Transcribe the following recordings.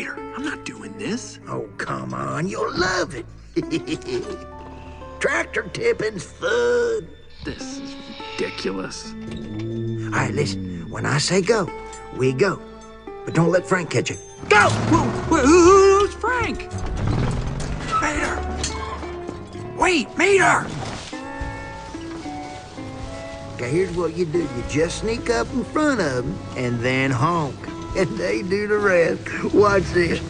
Mater, I'm not doing this. Oh, come on. You'll love it. Tractor tipping's fun. This is ridiculous. All right, listen. When I say go, we go. But don't let Frank catch you. Go! Who's Frank? Mater! Wait, Mater! Okay, here's what you do. You just sneak up in front of them and then honk. And they do the rest. Watch this.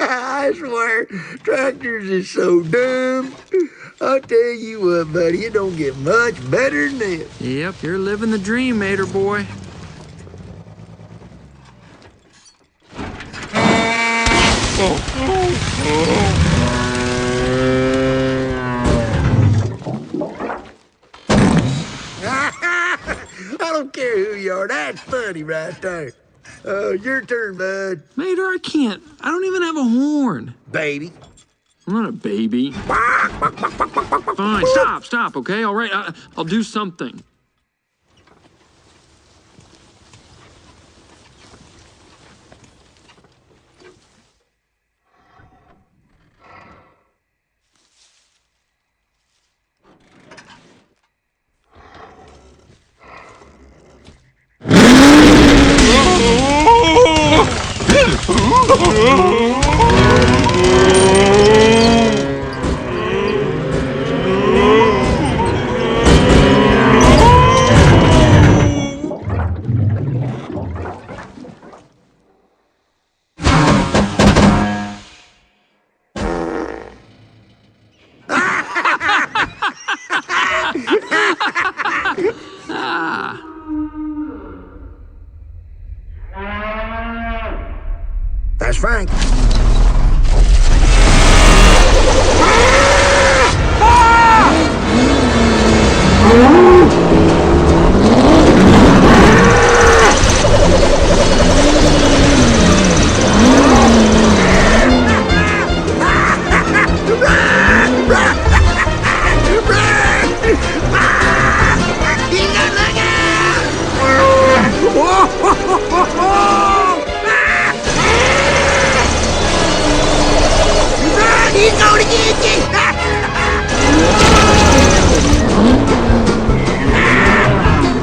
I swear, tractors is so dumb. I'll tell you what, buddy, it don't get much better than this. Yep, you're living the dream, Mater boy. I don't care who you are. That's funny right there. Your turn, bud. Mater, I can't. I don't even have a horn. Baby. I'm not a baby. Fine, stop, okay? All right, I'll do something. That's Frank.